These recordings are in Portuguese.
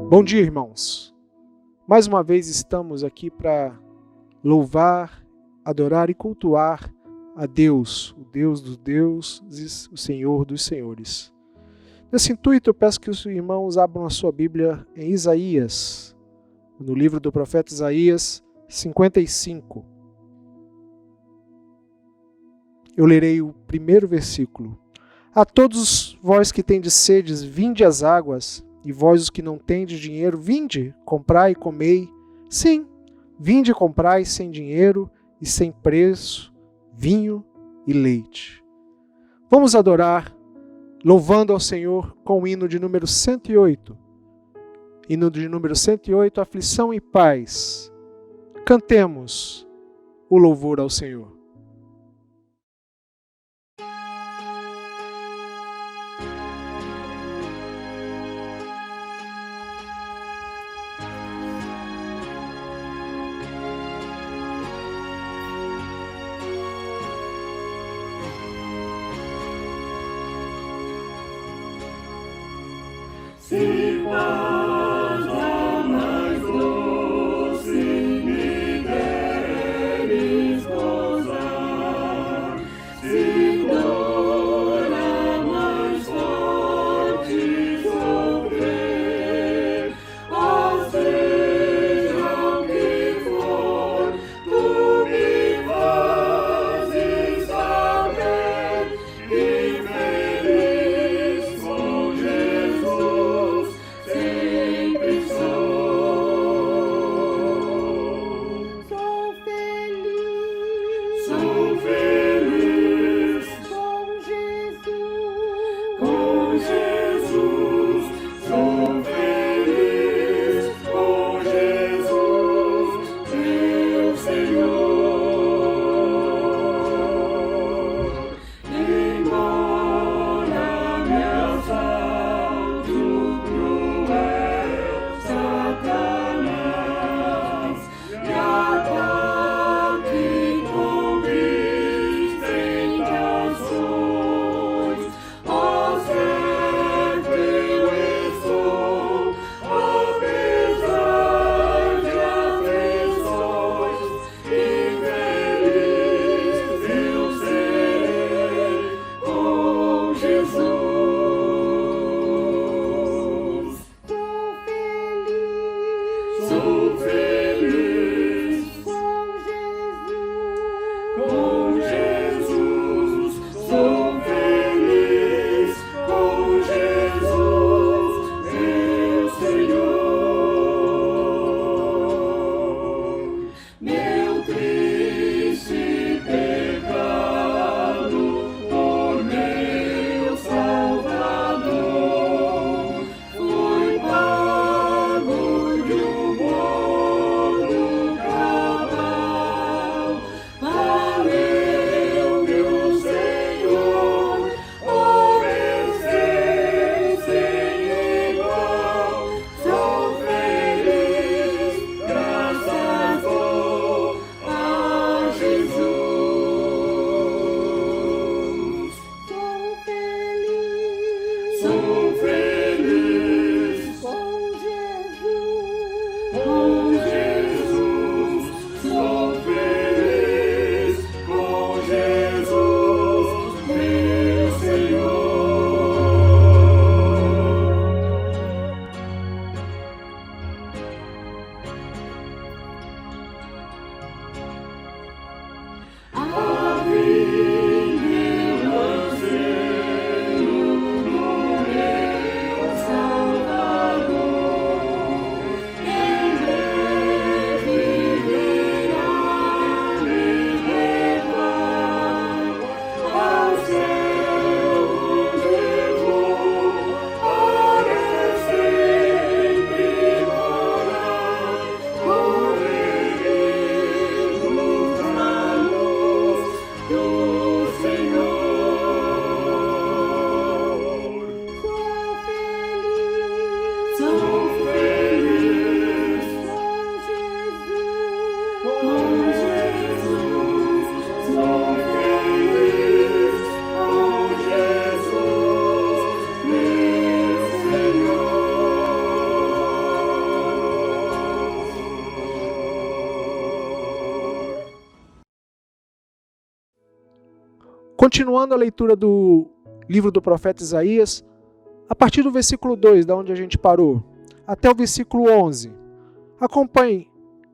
Bom dia, irmãos. Mais uma vez estamos aqui para louvar, adorar e cultuar a Deus, o Deus dos deuses, o Senhor dos senhores. Nesse intuito, eu peço que os irmãos abram a sua Bíblia em Isaías, no livro do profeta Isaías 55. Eu lerei o primeiro versículo. A todos vós que tendes sedes, vinde às águas, e vós os que não tendes dinheiro, vinde, comprai e comei. Sim, vinde e comprai sem dinheiro e sem preço, vinho e leite. Vamos adorar, louvando ao Senhor com o hino de número 108. Hino de número 108, aflição e paz. Cantemos o louvor ao Senhor. Se paz a mais doce me deres gozar, se dor a mais forte sofrer, seja o que for, tu me fazes saber que feliz com Jesus. Sim. Continuando a leitura do livro do profeta Isaías, a partir do versículo 2, da onde a gente parou, até o versículo 11. Acompanhe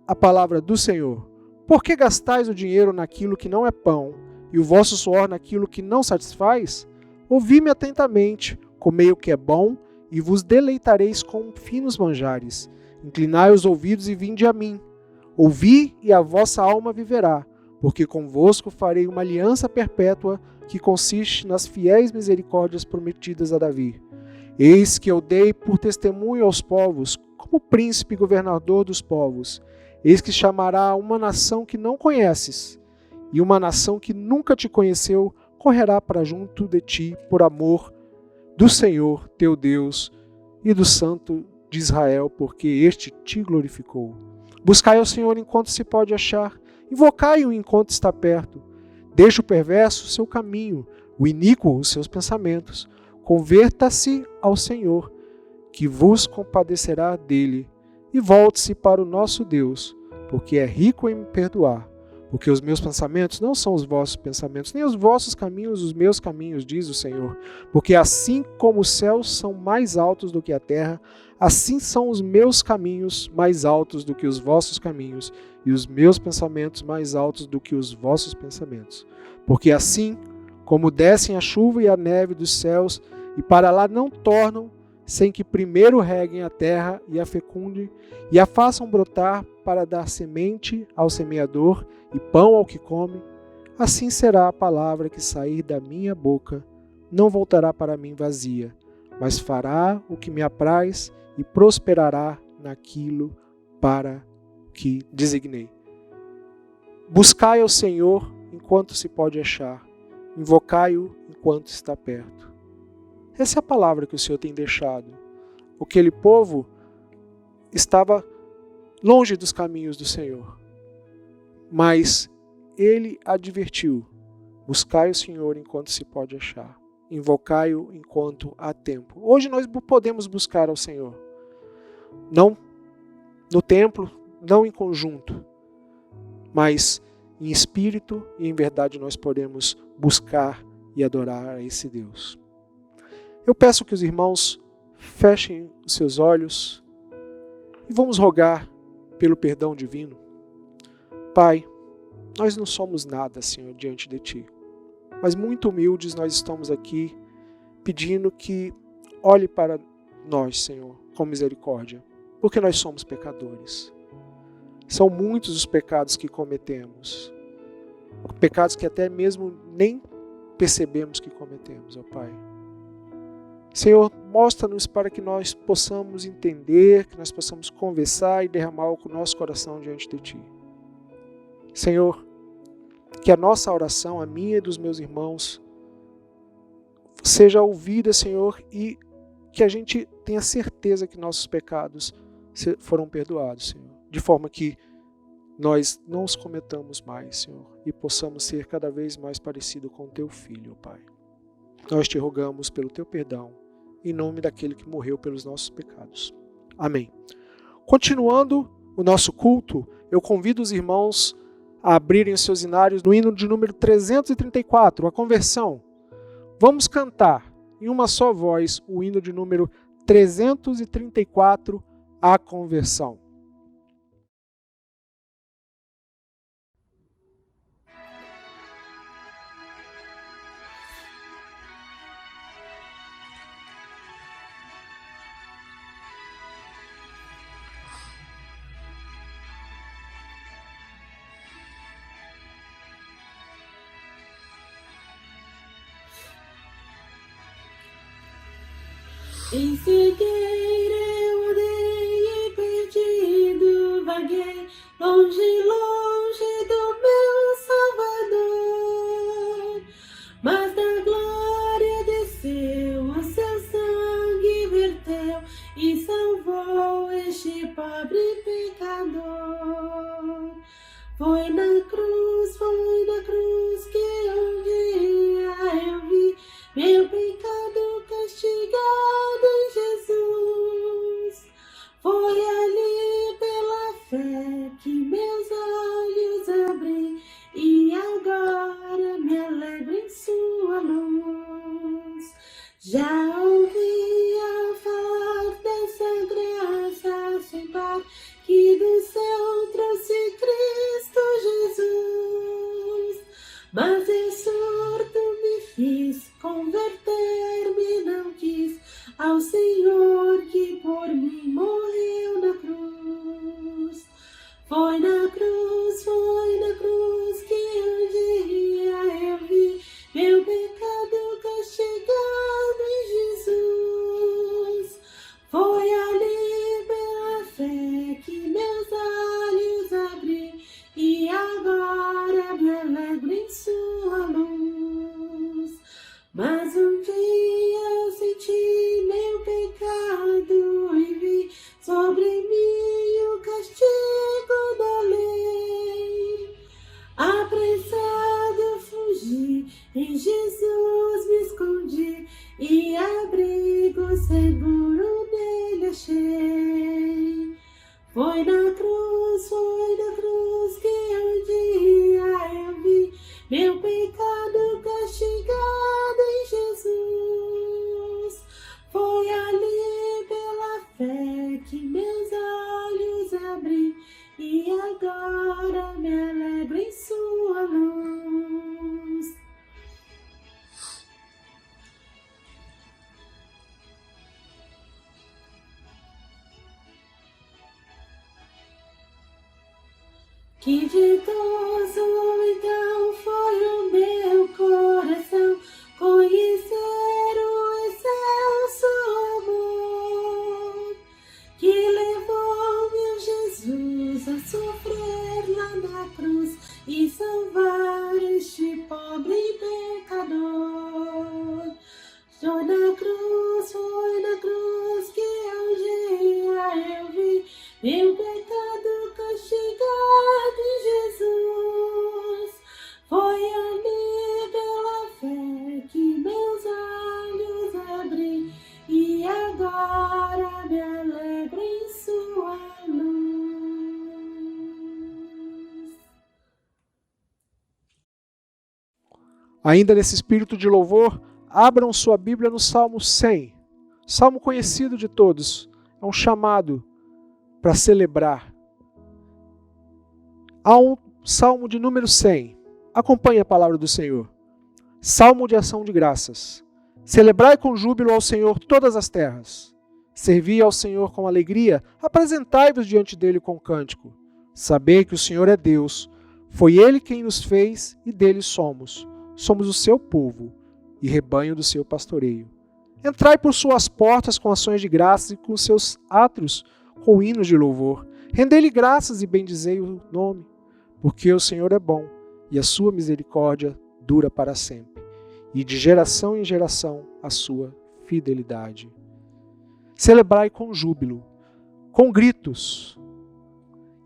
a palavra do Senhor. Por que gastais o dinheiro naquilo que não é pão, e o vosso suor naquilo que não satisfaz? Ouvi-me atentamente, comei o que é bom, e vos deleitareis com finos manjares. Inclinai os ouvidos e vinde a mim. Ouvi, e a vossa alma viverá, porque convosco farei uma aliança perpétua que consiste nas fiéis misericórdias prometidas a Davi. Eis que eu dei por testemunho aos povos, como príncipe e governador dos povos. Eis que chamará uma nação que não conheces, e uma nação que nunca te conheceu correrá para junto de ti por amor do Senhor teu Deus e do Santo de Israel, porque este te glorificou. Buscai ao Senhor enquanto se pode achar, invocai-o enquanto está perto. Deixe o perverso o seu caminho, o iníquo os seus pensamentos. Converta-se ao Senhor, que vos compadecerá dele, e volte-se para o nosso Deus, porque é rico em perdoar. Porque os meus pensamentos não são os vossos pensamentos, nem os vossos caminhos os meus caminhos, diz o Senhor. Porque assim como os céus são mais altos do que a terra, assim são os meus caminhos mais altos do que os vossos caminhos, e os meus pensamentos mais altos do que os vossos pensamentos. Porque assim como descem a chuva e a neve dos céus, e para lá não tornam, sem que primeiro reguem a terra e a fecundem, e a façam brotar para dar semente ao semeador e pão ao que come, assim será a palavra que sair da minha boca, não voltará para mim vazia, mas fará o que me apraz e prosperará naquilo para que designei. Buscai ao Senhor enquanto se pode achar, invocai-o enquanto está perto. Essa é a palavra que o Senhor tem deixado. Aquele povo estava longe dos caminhos do Senhor, mas ele advertiu: buscai o Senhor enquanto se pode achar, invocai-o enquanto há tempo. Hoje nós podemos buscar ao Senhor, não no templo, não em conjunto, mas em espírito e em verdade nós podemos buscar e adorar a esse Deus. Eu peço que os irmãos fechem os seus olhos e vamos rogar pelo perdão divino. Pai, nós não somos nada, Senhor, diante de Ti, mas muito humildes nós estamos aqui pedindo que olhe para nós, Senhor, com misericórdia, porque nós somos pecadores. São muitos os pecados que cometemos, pecados que até mesmo nem percebemos que cometemos, ó Pai. Senhor, mostra-nos para que nós possamos entender, que nós possamos conversar e derramar o nosso coração diante de Ti. Senhor, que a nossa oração, a minha e dos meus irmãos, seja ouvida, Senhor, e que a gente tenha certeza que nossos pecados foram perdoados, Senhor, de forma que nós não os cometamos mais, Senhor, e possamos ser cada vez mais parecido com o Teu Filho, Pai. Nós te rogamos pelo Teu perdão, em nome daquele que morreu pelos nossos pecados. Amém. Continuando o nosso culto, eu convido os irmãos a abrirem os seus inários no hino de número 334, a conversão. Vamos cantar em uma só voz o hino de número 334, a conversão. Em cegueira eu andei e perdido vaguei, longe, longe do meu Salvador. Mas da glória desceu, o seu sangue verteu e salvou este pobre pecador. Foi na cruz que um dia eu vi meu pecado castigado em Jesus. Foi ali pela fé que meus Já ouvia falar dessa graça sem par que do céu trouxe Cristo Jesus. Mas em surdo me fiz, converter-me não quis ao Senhor que por mim morreu na cruz. Foi na cruz que um dia eu vi meu pecado castigado em Jesus. Foi ali pela fé que meus olhos abri e agora me alegro em sua luz. Mas um dia eu senti meu pecado e vi sobre mim o castigo da lei. Apressado fugi, em Jesus me escondi e abrigo seguro nele achei. Foi na cruz que um dia eu vi meu pecado castigado em Jesus. Foi ali pela fé que meus olhos abri e agora me alegro em sua luz. Que ditoso então foi o meu coração conhecer o excelso amor que levou meu Jesus a sofrer lá na cruz e salvar este pobre pecador. Foi na cruz que um dia eu vi meu pecado castigado em Jesus. Foi ali pela fé que meus olhos abri e agora me alegro em sua luz. Ainda nesse espírito de louvor, abram sua Bíblia no Salmo 100. Salmo conhecido de todos. É um chamado para celebrar. Há um Salmo de número 100. Acompanhe a palavra do Senhor. Salmo de ação de graças. Celebrai com júbilo ao Senhor todas as terras. Servi ao Senhor com alegria, apresentai-vos diante dele com cântico. Sabei que o Senhor é Deus. Foi Ele quem nos fez e dele somos. Somos o seu povo e rebanho do seu pastoreio. Entrai por suas portas com ações de graças e com seus átrios com hinos de louvor. Rendei-lhe graças e bendizei o nome, porque o Senhor é bom e a sua misericórdia dura para sempre, e de geração em geração a sua fidelidade. Celebrai com júbilo, com gritos.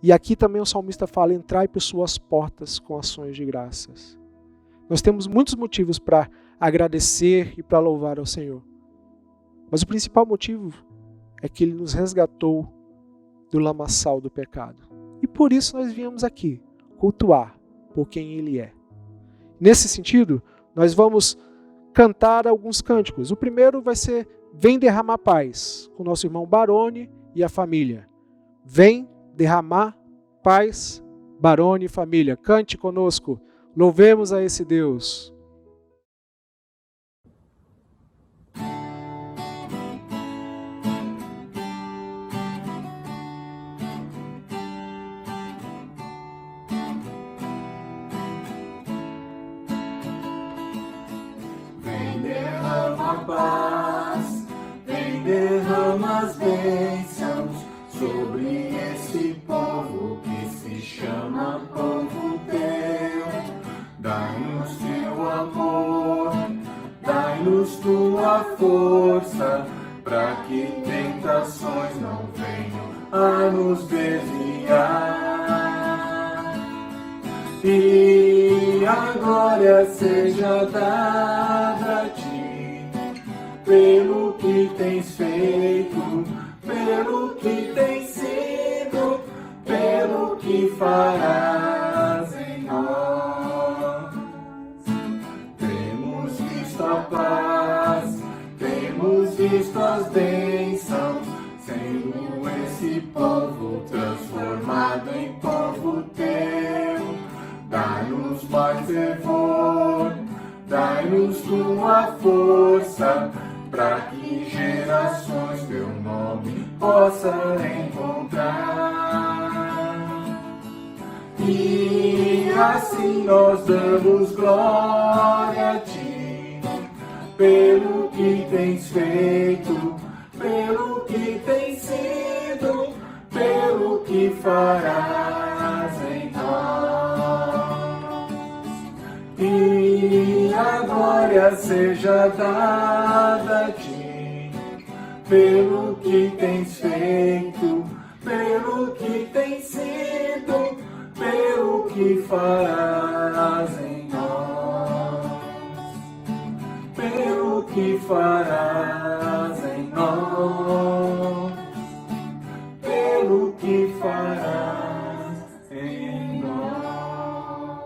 E aqui também o salmista fala, entrai por suas portas com ações de graças. Nós temos muitos motivos para agradecer e para louvar ao Senhor. Mas o principal motivo é que Ele nos resgatou do lamaçal do pecado. E por isso nós viemos aqui cultuar por quem Ele é. Nesse sentido, nós vamos cantar alguns cânticos. O primeiro vai ser Vem Derramar Paz, com o nosso irmão Barone e a família. Vem derramar paz, Barone e família. Cante conosco, louvemos a esse Deus. Paz, vem derrama as bênçãos sobre esse povo que se chama povo teu. Dai-nos teu amor, dai-nos tua força, para que tentações não venham a nos desviar. E a glória seja dada a ti, pelo que tens feito, pelo que tens sido, pelo que farás em nós. Temos visto a paz, visto as bênçãos, sendo esse povo transformado em povo teu. Dai-nos mais fervor, dai-nos tua força, para que gerações teu nome possam encontrar. E assim nós damos glória a ti, pelo que tens feito, pelo que tens sido, pelo que farás em nós. E a glória seja dada a ti, pelo que tens feito, pelo que tens sido, pelo que farás em nós, pelo que farás em nós, pelo que farás em nós.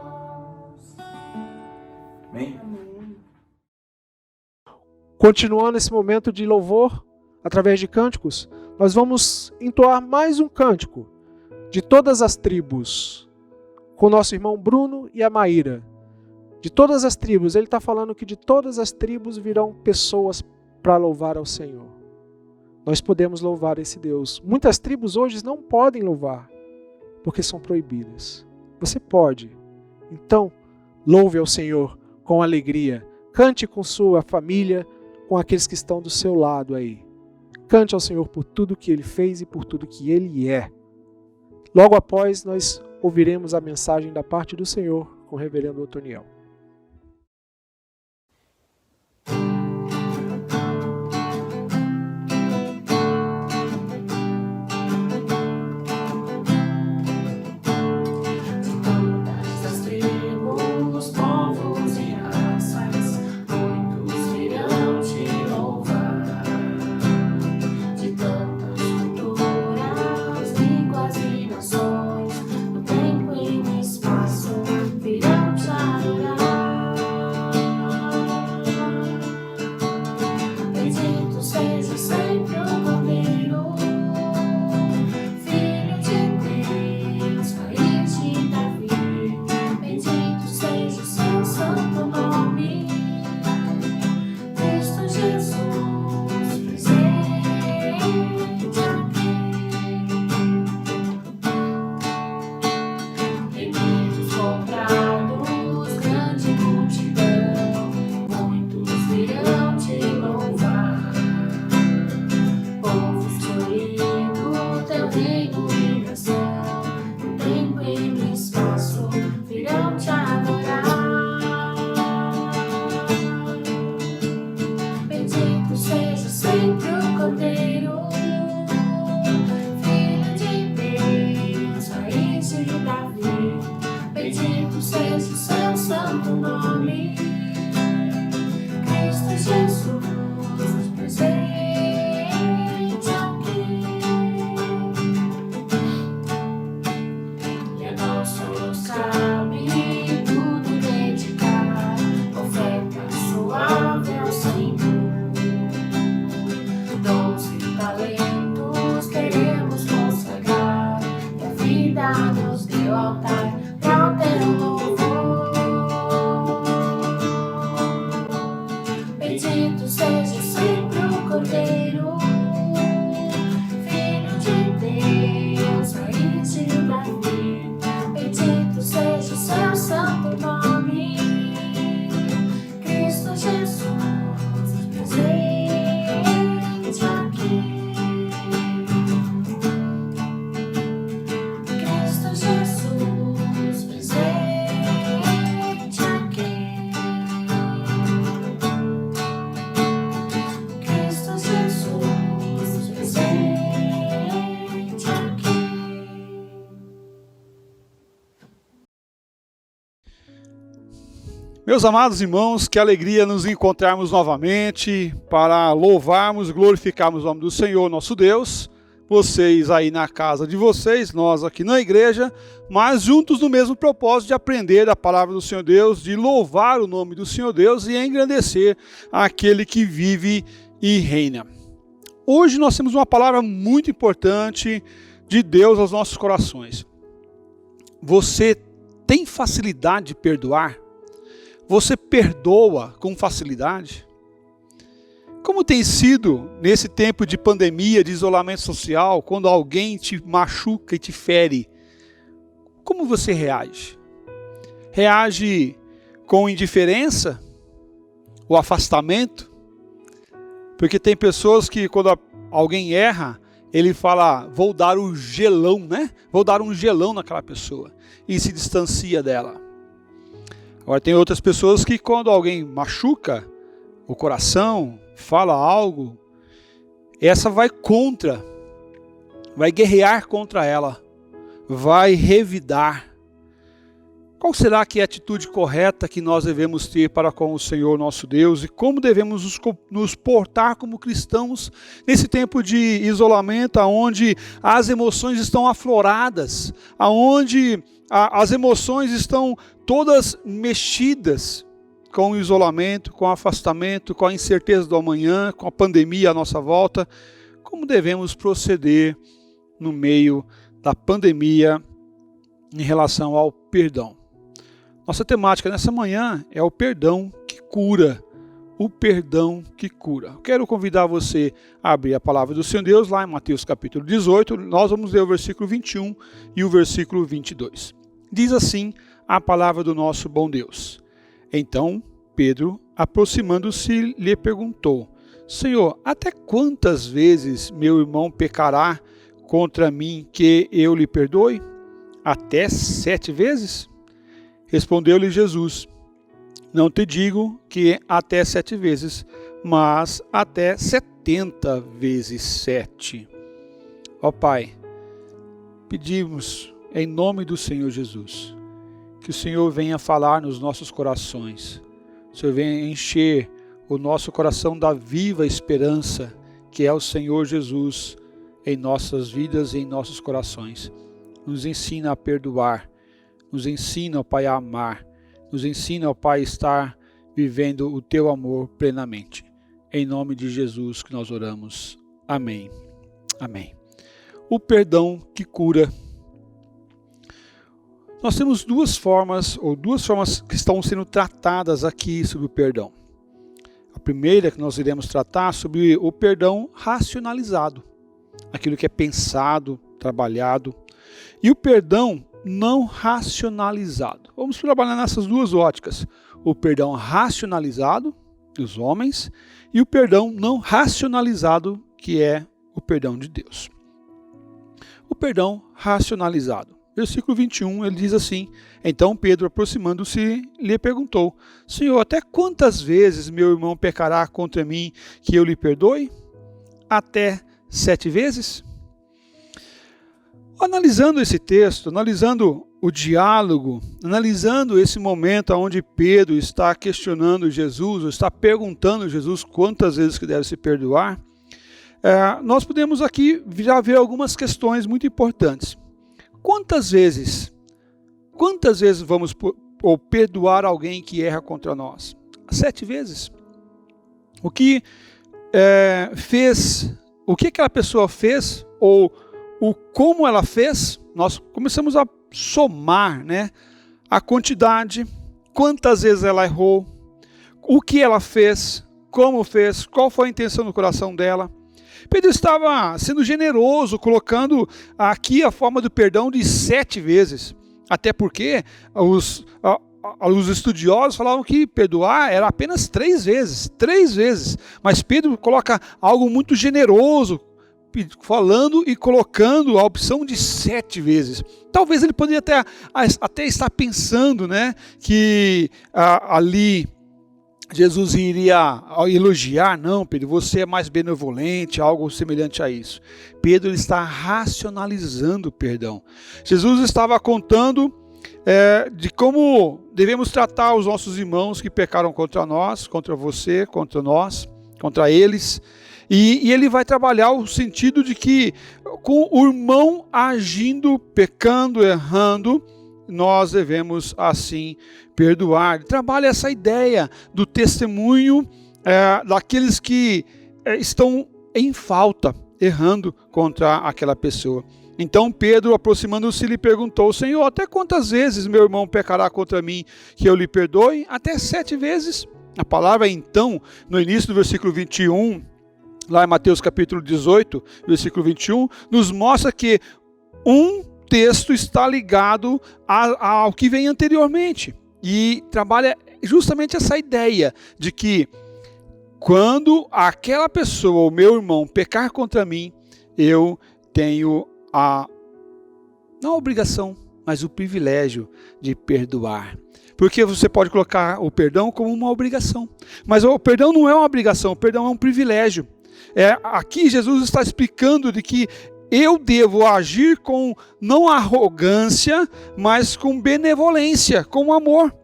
Amém? Continuando esse momento de louvor, através de cânticos, nós vamos entoar mais um cântico de todas as tribos, com o nosso irmão Bruno e a Maíra. De todas as tribos, ele está falando que de todas as tribos virão pessoas para louvar ao Senhor. Nós podemos louvar esse Deus. Muitas tribos hoje não podem louvar, porque são proibidas. Você pode. Então, louve ao Senhor com alegria. Cante com sua família, com aqueles que estão do seu lado aí. Cante ao Senhor por tudo que Ele fez e por tudo que Ele é. Logo após, nós ouviremos a mensagem da parte do Senhor com o reverendo Otoniel. Meus amados irmãos, que alegria nos encontrarmos novamente para louvarmos e glorificarmos o nome do Senhor, nosso Deus. Vocês aí na casa de vocês, nós aqui na igreja, mas juntos no mesmo propósito de aprender a palavra do Senhor Deus, de louvar o nome do Senhor Deus e engrandecer aquele que vive e reina. Hoje nós temos uma palavra muito importante de Deus aos nossos corações. Você tem facilidade de perdoar? Você perdoa com facilidade? Como tem sido nesse tempo de pandemia, de isolamento social, quando alguém te machuca e te fere? Como você reage? Reage com indiferença? O afastamento? Porque tem pessoas que quando alguém erra, ele fala, vou dar um gelão, né? Vou dar um gelão naquela pessoa. E se distancia dela. Agora tem outras pessoas que quando alguém machuca o coração, fala algo, essa vai contra, vai guerrear contra ela, vai revidar. Qual será que é a atitude correta que nós devemos ter para com o Senhor nosso Deus e como devemos nos portar como cristãos nesse tempo de isolamento, onde as emoções estão afloradas, onde as emoções estão todas mexidas com o isolamento, com o afastamento, com a incerteza do amanhã, com a pandemia à nossa volta? Como devemos proceder no meio da pandemia em relação ao perdão? Nossa temática nessa manhã é o perdão que cura. O perdão que cura. Quero convidar você a abrir a palavra do Senhor Deus lá em Mateus capítulo 18. Nós vamos ler o versículo 21 e o versículo 22. Diz assim a palavra do nosso bom Deus. Então Pedro, aproximando-se, lhe perguntou: Senhor, até quantas vezes meu irmão pecará contra mim que eu lhe perdoe? Até 7 vezes? Respondeu-lhe Jesus: não te digo que até 7 vezes, mas até 70 vezes 7. Ó Pai, pedimos em nome do Senhor Jesus, que o Senhor venha falar nos nossos corações, o Senhor venha encher o nosso coração da viva esperança, que é o Senhor Jesus, em nossas vidas e em nossos corações. Nos ensina a perdoar, nos ensina, ó Pai, a amar, nos ensina, ó Pai, a estar vivendo o Teu amor plenamente. Em nome de Jesus que nós oramos. Amém. Amém. O perdão que cura. Nós temos duas formas que estão sendo tratadas aqui sobre o perdão. A primeira que nós iremos tratar sobre o perdão racionalizado, aquilo que é pensado, trabalhado, e o perdão não racionalizado. Vamos trabalhar nessas duas óticas, o perdão racionalizado dos homens e o perdão não racionalizado, que é o perdão de Deus. O perdão racionalizado. Versículo 21, ele diz assim: então Pedro, aproximando-se, lhe perguntou: Senhor, até quantas vezes meu irmão pecará contra mim que eu lhe perdoe? Até 7 vezes? Analisando esse texto, analisando o diálogo, analisando esse momento onde Pedro está questionando Jesus, ou está perguntando a Jesus quantas vezes que deve se perdoar, nós podemos aqui já ver algumas questões muito importantes. Quantas vezes vamos perdoar alguém que erra contra nós? 7 vezes. O que aquela pessoa fez, ou o como ela fez, nós começamos a somar, né, a quantidade, quantas vezes ela errou, o que ela fez, como fez, qual foi a intenção do coração dela. Pedro estava sendo generoso, colocando aqui a forma do perdão de 7 vezes, até porque os estudiosos falavam que perdoar era apenas 3 vezes, mas Pedro coloca algo muito generoso, falando e colocando a opção de 7 vezes. Talvez ele poderia até estar pensando, né, que ali Jesus iria elogiar. Não, Pedro, você é mais benevolente, algo semelhante a isso. Pedro está racionalizando o perdão. Jesus estava contando de como devemos tratar os nossos irmãos que pecaram contra nós, contra você, contra nós, contra eles. E ele vai trabalhar o sentido de que com o irmão agindo, pecando, errando, nós devemos assim perdoar. Ele trabalha essa ideia do testemunho daqueles que estão em falta, errando contra aquela pessoa. Então Pedro, aproximando-se, lhe perguntou: Senhor, até quantas vezes meu irmão pecará contra mim que eu lhe perdoe? Até 7 vezes? A palavra então, no início do versículo 21, lá em Mateus capítulo 18, versículo 21, nos mostra que um texto está ligado ao que vem anteriormente. E trabalha justamente essa ideia de que quando aquela pessoa, o meu irmão, pecar contra mim, eu tenho não a obrigação, mas o privilégio de perdoar. Porque você pode colocar o perdão como uma obrigação. Mas o perdão não é uma obrigação, o perdão é um privilégio. Aqui Jesus está explicando de que eu devo agir com não arrogância, mas com benevolência, com amor.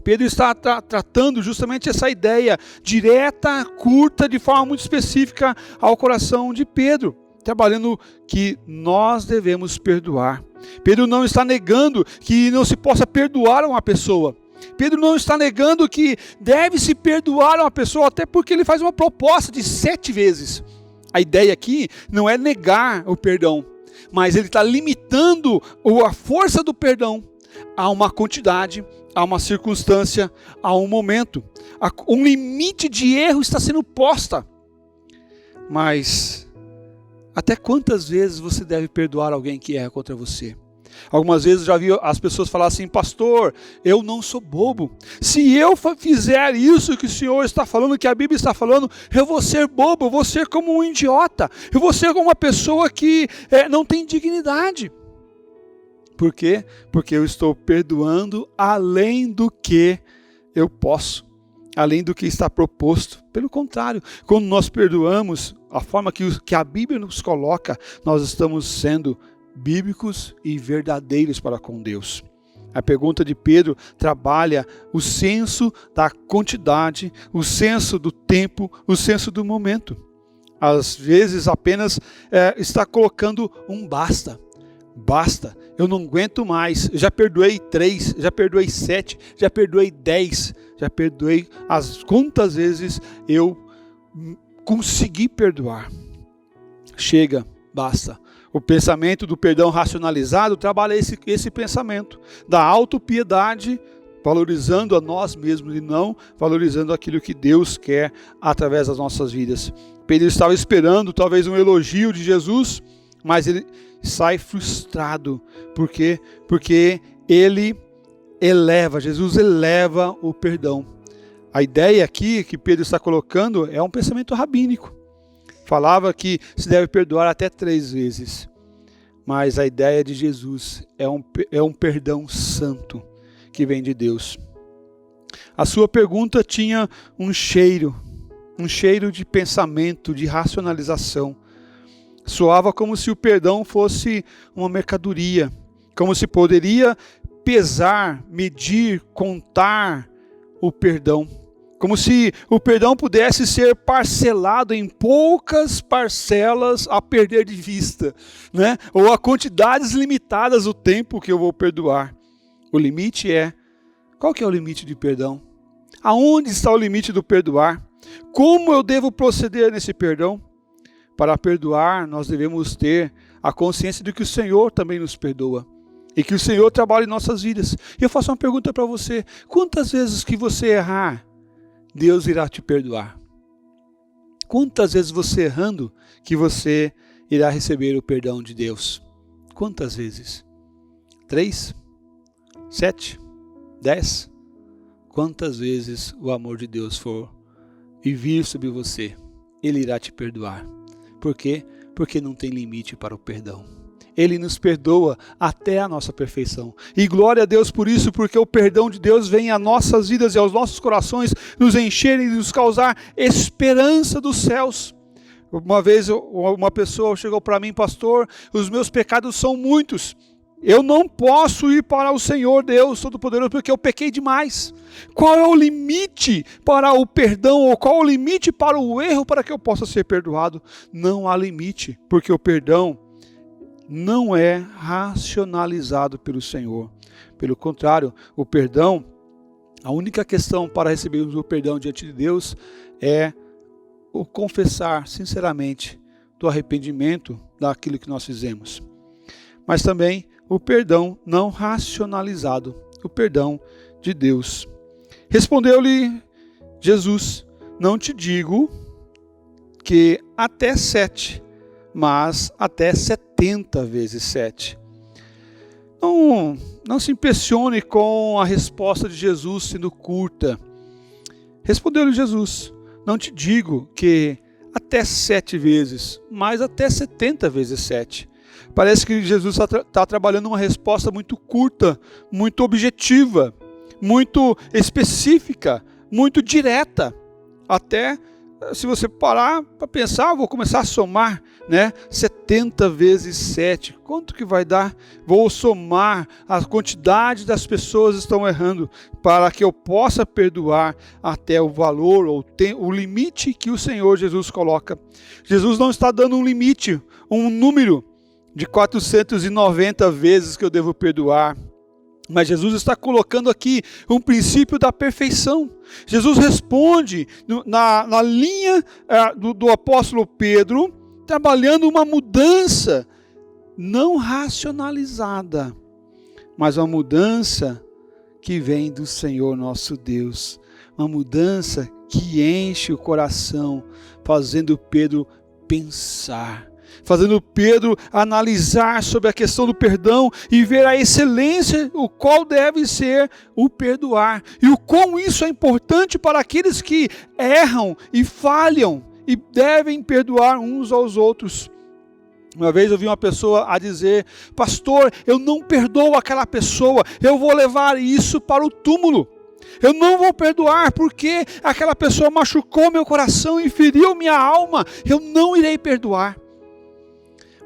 Pedro está tratando justamente essa ideia direta, curta, de forma muito específica ao coração de Pedro, trabalhando que nós devemos perdoar. Pedro não está negando que não se possa perdoar uma pessoa. Pedro não está negando que deve-se perdoar uma pessoa, até porque ele faz uma proposta de 7 vezes. A ideia aqui não é negar o perdão, mas ele está limitando a força do perdão a uma quantidade, a uma circunstância, a um momento. Um limite de erro está sendo posta. Mas até quantas vezes você deve perdoar alguém que erra contra você? Algumas vezes eu já vi as pessoas falar assim: pastor, eu não sou bobo. Se eu fizer isso que o Senhor está falando, que a Bíblia está falando, eu vou ser bobo, eu vou ser como um idiota, eu vou ser como uma pessoa que não tem dignidade. Por quê? Porque eu estou perdoando além do que eu posso, além do que está proposto. Pelo contrário, quando nós perdoamos, a forma que a Bíblia nos coloca, nós estamos sendo bíblicos e verdadeiros para com Deus. A pergunta de Pedro trabalha o senso da quantidade, o senso do tempo, o senso do momento. Às vezes apenas está colocando um basta. Basta, eu não aguento mais. Já perdoei 3, já perdoei 7, já perdoei 10, já perdoei as quantas vezes eu consegui perdoar. Chega, basta. O pensamento do perdão racionalizado trabalha esse pensamento da autopiedade, valorizando a nós mesmos e não valorizando aquilo que Deus quer através das nossas vidas. Pedro estava esperando talvez um elogio de Jesus, mas ele sai frustrado. Por quê? Porque Jesus eleva o perdão. A ideia aqui que Pedro está colocando é um pensamento rabínico. Falava que se deve perdoar até 3 vezes. Mas a ideia de Jesus é um perdão santo que vem de Deus. A sua pergunta tinha um cheiro de pensamento, de racionalização. Soava como se o perdão fosse uma mercadoria, como se poderia pesar, medir, contar o perdão. Como se o perdão pudesse ser parcelado em poucas parcelas a perder de vista, né? Ou a quantidades limitadas do tempo que eu vou perdoar. O limite qual que é o limite de perdão? Aonde está o limite do perdoar? Como eu devo proceder nesse perdão? Para perdoar, nós devemos ter a consciência de que o Senhor também nos perdoa. E que o Senhor trabalha em nossas vidas. E eu faço uma pergunta para você: quantas vezes que você errar, Deus irá te perdoar? Quantas vezes você errando, que você irá receber o perdão de Deus? Quantas vezes? 3? 7? 10? Quantas vezes o amor de Deus for e vir sobre você, Ele irá te perdoar. Por quê? Porque não tem limite para o perdão. Ele nos perdoa até a nossa perfeição. E glória a Deus por isso, porque o perdão de Deus vem às nossas vidas e aos nossos corações, nos encher e nos causar esperança dos céus. Uma vez uma pessoa chegou para mim: pastor, os meus pecados são muitos. Eu não posso ir para o Senhor Deus Todo-Poderoso porque eu pequei demais. Qual é o limite para o perdão, ou qual é o limite para o erro para que eu possa ser perdoado? Não há limite, porque o perdão não é racionalizado pelo Senhor. Pelo contrário, o perdão, a única questão para recebermos o perdão diante de Deus é o confessar sinceramente do arrependimento daquilo que nós fizemos. Mas também o perdão não racionalizado, o perdão de Deus. Respondeu-lhe Jesus: não te digo que até 7, mas até 70 vezes 7. Não se impressione com a resposta de Jesus sendo curta. Respondeu-lhe Jesus: não te digo que até 7 vezes, mas até 70 vezes 7. Parece que Jesus está trabalhando uma resposta muito curta, muito objetiva, muito específica, muito direta. Até, se você parar para pensar, vou começar a somar, 70 vezes 7. Quanto que vai dar? Vou somar a quantidade das pessoas que estão errando para que eu possa perdoar até o valor ou o limite que o Senhor Jesus coloca. Jesus não está dando um limite, um número de 490 vezes que eu devo perdoar. Mas Jesus está colocando aqui um princípio da perfeição. Jesus responde na linha do apóstolo Pedro, trabalhando uma mudança não racionalizada, mas uma mudança que vem do Senhor nosso Deus. Uma mudança que enche o coração, fazendo Pedro pensar, fazendo Pedro analisar sobre a questão do perdão e ver a excelência, o qual deve ser o perdoar. E o quão isso é importante para aqueles que erram e falham e devem perdoar uns aos outros. Uma vez eu vi uma pessoa a dizer: pastor, eu não perdoo aquela pessoa, eu vou levar isso para o túmulo. Eu não vou perdoar porque aquela pessoa machucou meu coração e feriu minha alma. Eu não irei perdoar.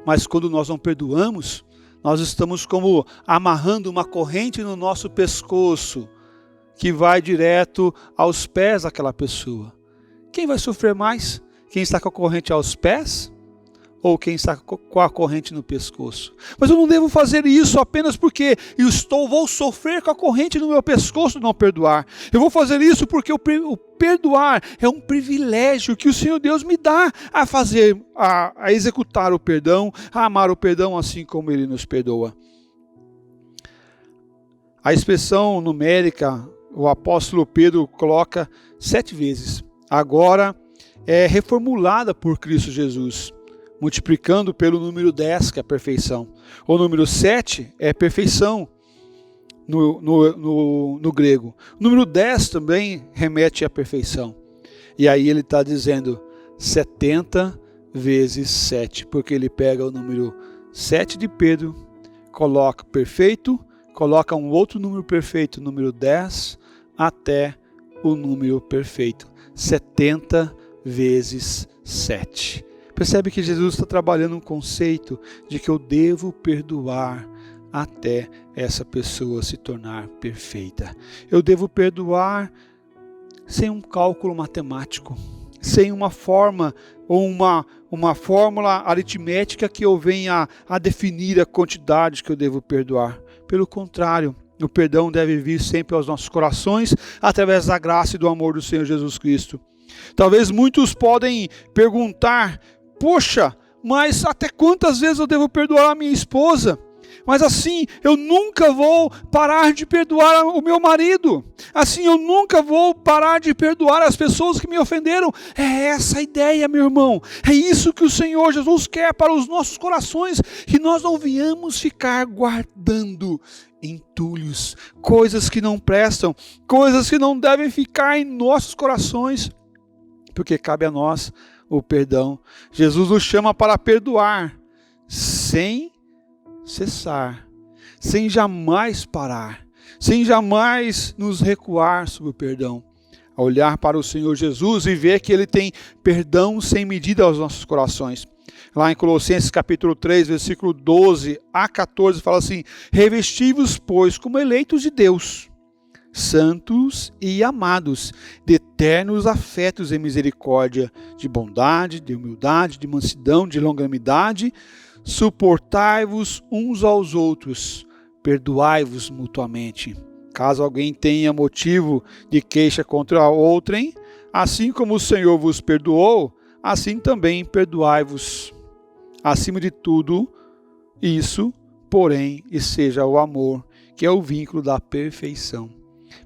Mas quando nós não perdoamos, nós estamos como amarrando uma corrente no nosso pescoço, que vai direto aos pés daquela pessoa. Quem vai sofrer mais? Quem está com a corrente aos pés? Ou quem está com a corrente no pescoço? Mas eu não devo fazer isso apenas porque vou sofrer com a corrente no meu pescoço não perdoar. Eu vou fazer isso porque o perdoar é um privilégio que o Senhor Deus me dá a executar o perdão, a amar o perdão assim como Ele nos perdoa. A expressão numérica, o apóstolo Pedro coloca 7 vezes. Agora é reformulada por Cristo Jesus, multiplicando pelo número 10, que é a perfeição. O número 7 é perfeição no grego. O número 10 também remete à perfeição. E aí ele está dizendo 70 vezes 7, porque ele pega o número 7 de Pedro, coloca perfeito, coloca um outro número perfeito, número 10, até o número perfeito. 70 vezes 7. Percebe que Jesus está trabalhando um conceito de que eu devo perdoar até essa pessoa se tornar perfeita. Eu devo perdoar sem um cálculo matemático, sem uma forma ou uma fórmula aritmética que eu venha a definir a quantidade que eu devo perdoar. Pelo contrário, o perdão deve vir sempre aos nossos corações através da graça e do amor do Senhor Jesus Cristo. Talvez muitos podem perguntar: poxa, mas até quantas vezes eu devo perdoar a minha esposa? Mas assim, eu nunca vou parar de perdoar o meu marido. Assim, eu nunca vou parar de perdoar as pessoas que me ofenderam. É essa a ideia, meu irmão. É isso que o Senhor Jesus quer para os nossos corações. Que nós não venhamos ficar guardando entulhos, coisas que não prestam, coisas que não devem ficar em nossos corações. Porque cabe a nós o perdão. Jesus nos chama para perdoar sem cessar, sem jamais parar, sem jamais nos recuar sobre o perdão. A olhar para o Senhor Jesus e ver que Ele tem perdão sem medida aos nossos corações. Lá em Colossenses capítulo 3, versículo 12 a 14, fala assim: revesti-vos, pois, como eleitos de Deus, santos e amados, de eternos afetos e misericórdia, de bondade, de humildade, de mansidão, de longanimidade, suportai-vos uns aos outros, perdoai-vos mutuamente. Caso alguém tenha motivo de queixa contra outrem, assim como o Senhor vos perdoou, assim também perdoai-vos. Acima de tudo isso, porém, e seja o amor, que é o vínculo da perfeição.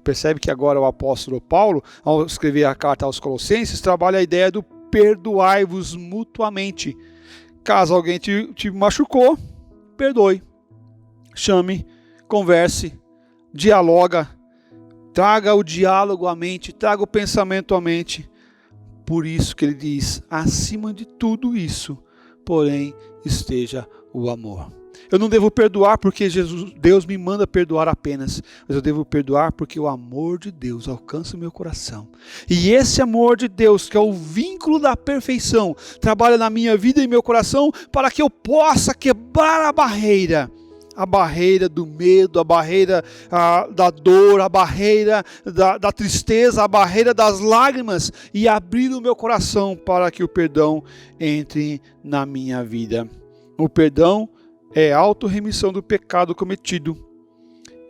Percebe que agora o apóstolo Paulo, ao escrever a carta aos Colossenses, trabalha a ideia do perdoai-vos mutuamente. Caso alguém te machucou, perdoe. Chame, converse, dialoga, traga o diálogo à mente, traga o pensamento à mente. Por isso que ele diz, acima de tudo isso, porém, esteja o amor. Eu não devo perdoar porque Deus me manda perdoar apenas, mas eu devo perdoar porque o amor de Deus alcança o meu coração. E esse amor de Deus, que é o vínculo da perfeição, trabalha na minha vida e meu coração para que eu possa quebrar a barreira do medo, a barreira da dor, a barreira da tristeza, a barreira das lágrimas e abrir o meu coração para que o perdão entre na minha vida. O perdão é autorremissão do pecado cometido.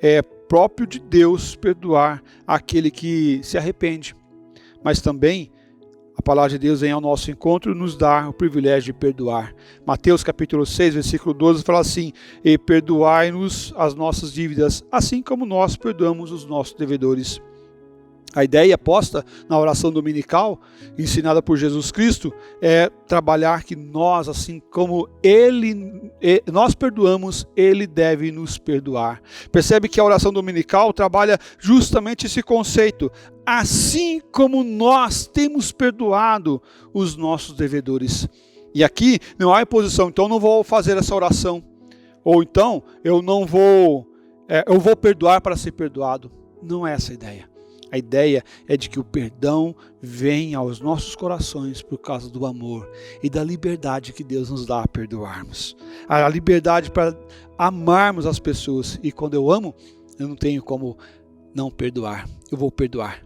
É próprio de Deus perdoar aquele que se arrepende. Mas também a palavra de Deus vem ao nosso encontro e nos dá o privilégio de perdoar. Mateus capítulo 6, versículo 12 fala assim: e perdoai-nos as nossas dívidas, assim como nós perdoamos os nossos devedores. A ideia posta na oração dominical, ensinada por Jesus Cristo, é trabalhar que nós, assim como nós perdoamos, Ele deve nos perdoar. Percebe que a oração dominical trabalha justamente esse conceito. Assim como nós temos perdoado os nossos devedores. E aqui não há imposição, então eu não vou fazer essa oração. Ou então eu vou perdoar para ser perdoado. Não é essa a ideia. A ideia é de que o perdão vem aos nossos corações por causa do amor e da liberdade que Deus nos dá a perdoarmos. A liberdade para amarmos as pessoas. E quando eu amo, eu não tenho como não perdoar. Eu vou perdoar.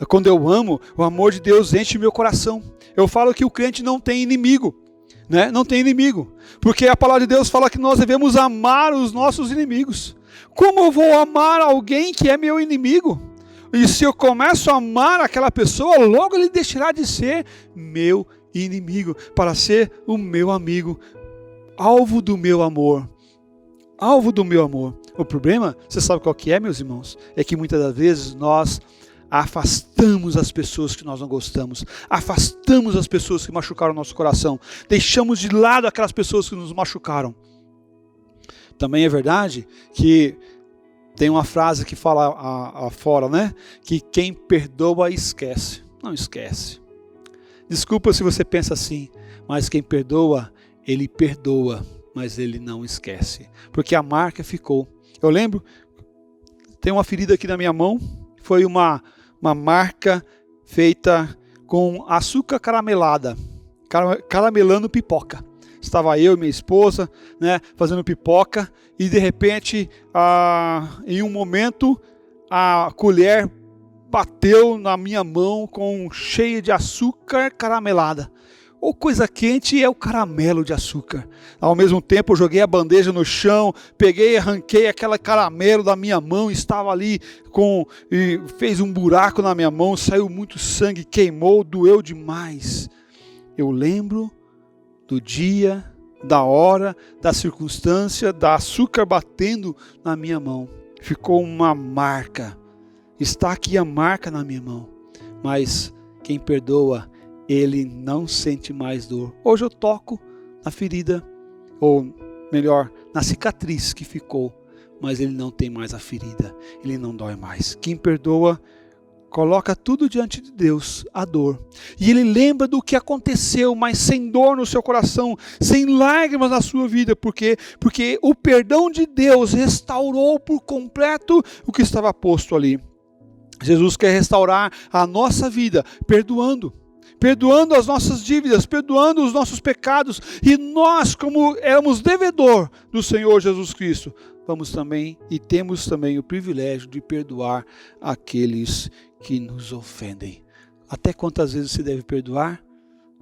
Quando eu amo, o amor de Deus enche meu coração. Eu falo que o crente não tem inimigo. Né? Não tem inimigo. Porque a palavra de Deus fala que nós devemos amar os nossos inimigos. Como eu vou amar alguém que é meu inimigo? E se eu começo a amar aquela pessoa, logo ele deixará de ser meu inimigo, para ser o meu amigo, alvo do meu amor. Alvo do meu amor. O problema, você sabe qual que é, meus irmãos? É que muitas das vezes nós afastamos as pessoas que nós não gostamos, afastamos as pessoas que machucaram o nosso coração, deixamos de lado aquelas pessoas que nos machucaram. Também é verdade que tem uma frase que fala fora, né? Que quem perdoa esquece. Não esquece. Desculpa se você pensa assim, mas quem perdoa, ele perdoa, mas ele não esquece. Porque a marca ficou. Eu lembro, tem uma ferida aqui na minha mão, foi uma marca feita com açúcar caramelada, caramelando pipoca. Estava eu e minha esposa, né, fazendo pipoca e de repente, em um momento, a colher bateu na minha mão cheia de açúcar caramelada. Ou coisa quente é o caramelo de açúcar. Ao mesmo tempo eu joguei a bandeja no chão, peguei e arranquei aquele caramelo da minha mão, estava ali e fez um buraco na minha mão, saiu muito sangue, queimou, doeu demais. Eu lembro do dia, da hora, da circunstância, da açúcar batendo na minha mão. Ficou uma marca. Está aqui a marca na minha mão. Mas quem perdoa, ele não sente mais dor. Hoje eu toco na ferida, ou melhor, na cicatriz que ficou, mas ele não tem mais a ferida, ele não dói mais. Quem perdoa, coloca tudo diante de Deus, a dor. E ele lembra do que aconteceu, mas sem dor no seu coração, sem lágrimas na sua vida. Porque o perdão de Deus restaurou por completo o que estava posto ali. Jesus quer restaurar a nossa vida, perdoando as nossas dívidas, perdoando os nossos pecados, e nós, como éramos devedor do Senhor Jesus Cristo, vamos também e temos também o privilégio de perdoar aqueles que nos ofendem. Até quantas vezes você deve perdoar?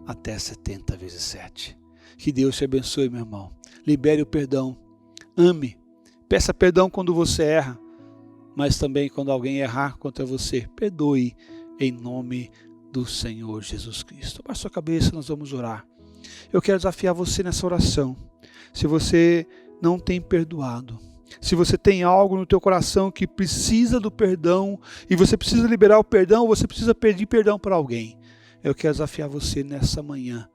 Até 70 vezes 7. Que Deus te abençoe, meu irmão. Libere o perdão, ame, peça perdão quando você erra, mas também quando alguém errar contra você, perdoe em nome do Senhor Jesus Cristo. Abaixe sua cabeça, nós vamos orar. Eu quero desafiar você nessa oração. Se você não tem perdoado, se você tem algo no teu coração que precisa do perdão e você precisa liberar o perdão, você precisa pedir perdão para alguém, eu quero desafiar você nessa manhã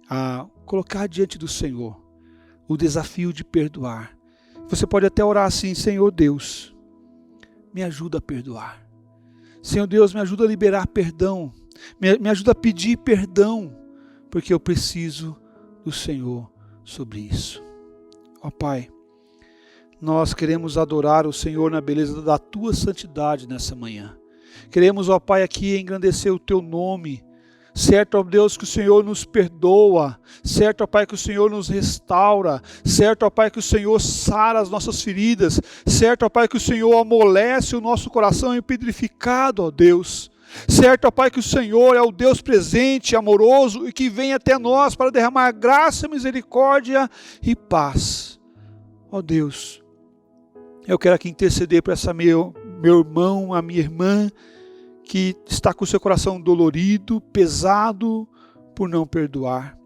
a colocar diante do Senhor o desafio de perdoar. Você pode até orar assim: Senhor Deus, me ajuda a perdoar. Senhor Deus, me ajuda a liberar perdão. Me ajuda a pedir perdão, porque eu preciso do Senhor sobre isso. Ó Pai, nós queremos adorar o Senhor na beleza da Tua santidade nessa manhã. Queremos, ó Pai, aqui engrandecer o Teu nome. Certo, ó Deus, que o Senhor nos perdoa. Certo, ó Pai, que o Senhor nos restaura. Certo, ó Pai, que o Senhor sara as nossas feridas. Certo, ó Pai, que o Senhor amolece o nosso coração empedrificado, ó Deus. Certo, ó Pai, que o Senhor é o Deus presente, amoroso e que vem até nós para derramar graça, misericórdia e paz. Ó Deus, eu quero aqui interceder por essa meu irmão, a minha irmã, que está com o seu coração dolorido, pesado, por não perdoar.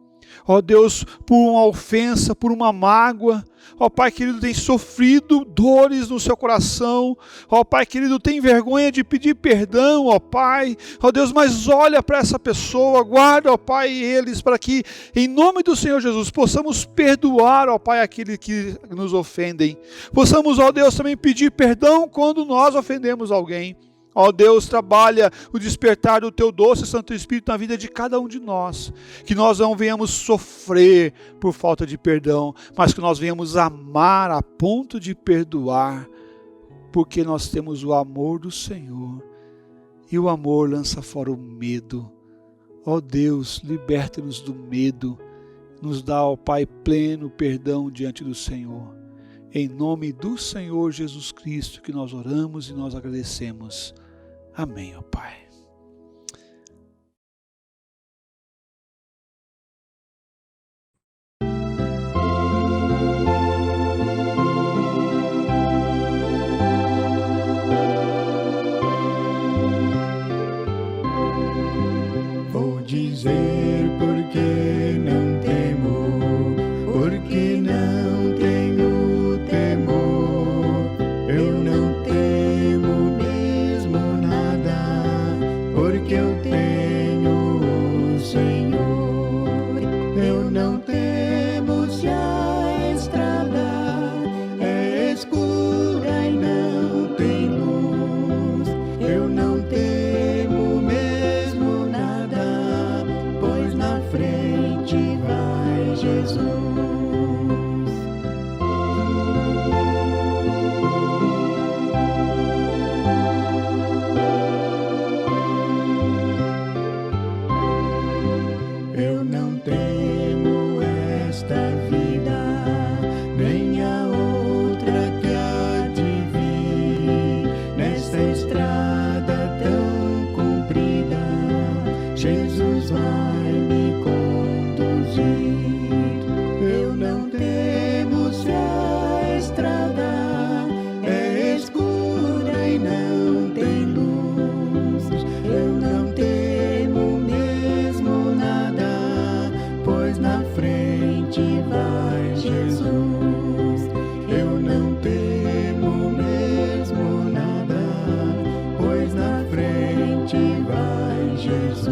Ó Deus, por uma ofensa, por uma mágoa. Ó Pai querido, tem sofrido dores no seu coração. Ó Pai querido, tem vergonha de pedir perdão, ó Pai. Ó Deus, mas olha para essa pessoa, guarda, ó Pai, eles, para que, em nome do Senhor Jesus, possamos perdoar, ó Pai, aqueles que nos ofendem. Possamos, ó Deus, também pedir perdão quando nós ofendemos alguém. Ó Deus, trabalha o despertar do Teu doce Santo Espírito na vida de cada um de nós. Que nós não venhamos sofrer por falta de perdão, mas que nós venhamos amar a ponto de perdoar, porque nós temos o amor do Senhor. E o amor lança fora o medo. Ó Deus, liberta-nos do medo. Nos dá, ó Pai, pleno perdão diante do Senhor. Em nome do Senhor Jesus Cristo que nós oramos e nós agradecemos. Amém, ó Pai. Vou dizer porque não temo, porque não tenho temor. Eu não temo mesmo nada, porque eu tenho o Senhor. Eu não temo se a estrada é escura e não tem luz. Eu não temo mesmo nada, pois na frente vai Jesus. Eu não temo esta vida, nem a outra que há de vir. Nesta estrada tão comprida, Jesus vai me conduzir. Eu não temo se a estrada é escura e não tem luz. Eu não temo mesmo nada, pois na frente vai Jesus. Eu não temo mesmo nada, pois na frente vai Jesus.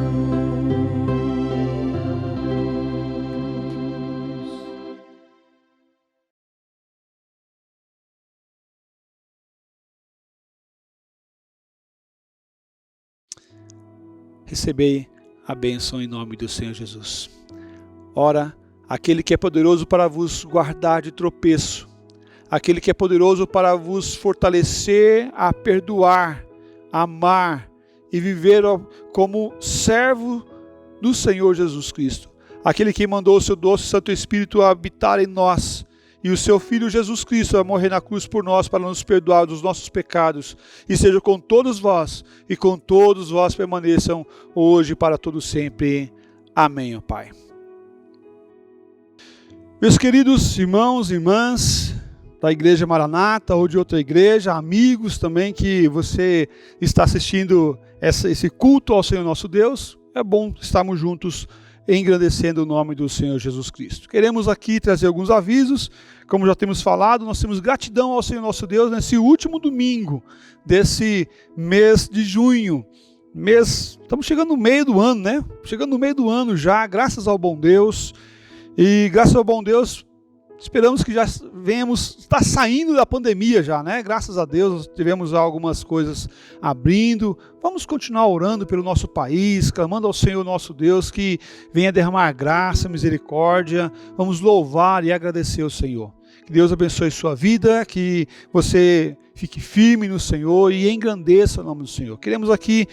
Recebei a bênção em nome do Senhor Jesus. Ora, aquele que é poderoso para vos guardar de tropeço, aquele que é poderoso para vos fortalecer a perdoar, amar e viver como servo do Senhor Jesus Cristo, aquele que mandou o seu doce Santo Espírito a habitar em nós, e o seu Filho Jesus Cristo a morrer na cruz por nós para nos perdoar dos nossos pecados, e seja com todos vós, e com todos vós permaneçam hoje para todo sempre. Amém, ó Pai. Meus queridos irmãos e irmãs da Igreja Maranata ou de outra igreja, amigos também que você está assistindo esse culto ao Senhor nosso Deus, é bom estarmos juntos engrandecendo o nome do Senhor Jesus Cristo. Queremos aqui trazer alguns avisos. Como já temos falado, nós temos gratidão ao Senhor nosso Deus nesse último domingo desse mês de junho. Estamos chegando no meio do ano, né? Chegando no meio do ano já, graças ao bom Deus. E graças ao bom Deus, esperamos que já está saindo da pandemia já, né? Graças a Deus, tivemos algumas coisas abrindo. Vamos continuar orando pelo nosso país, clamando ao Senhor nosso Deus que venha derramar graça, misericórdia. Vamos louvar e agradecer ao Senhor. Que Deus abençoe sua vida, que você fique firme no Senhor e engrandeça o nome do Senhor. Queremos aqui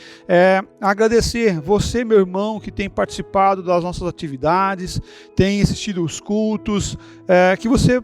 agradecer você, meu irmão, que tem participado das nossas atividades, tem assistido os cultos, que você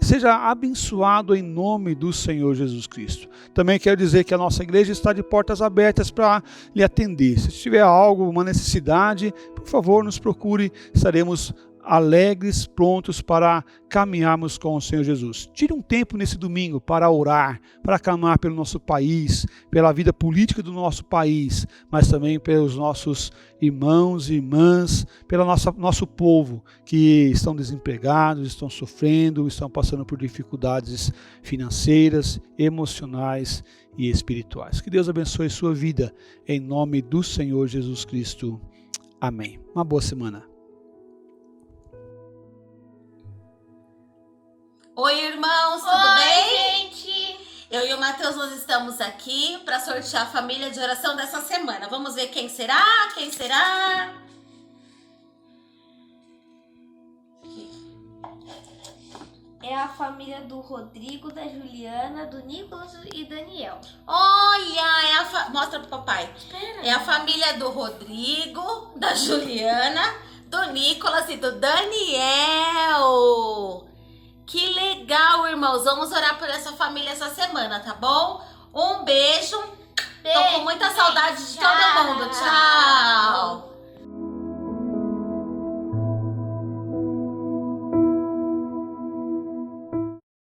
seja abençoado em nome do Senhor Jesus Cristo. Também quero dizer que a nossa igreja está de portas abertas para lhe atender. Se tiver algo, uma necessidade, por favor, nos procure, estaremos alegres, prontos para caminharmos com o Senhor Jesus. Tire um tempo nesse domingo para orar, para clamar pelo nosso país, pela vida política do nosso país, mas também pelos nossos irmãos e irmãs, pelo nosso povo que estão desempregados, estão sofrendo, estão passando por dificuldades financeiras, emocionais e espirituais. Que Deus abençoe sua vida em nome do Senhor Jesus Cristo. Amém. Uma boa semana. Oi, irmãos, tudo bem? gente! Eu e o Matheus, nós estamos aqui para sortear a família de oração dessa semana. Vamos ver quem será? Quem será? É a família do Rodrigo, da Juliana, do Nicolas e Daniel. Olha, mostra pro papai. Espera. É a família do Rodrigo, da Juliana, do Nicolas e do Daniel. Que legal, irmãos. Vamos orar por essa família essa semana, tá bom? Um beijo. Tô com muita saudade de todo mundo. Tchau.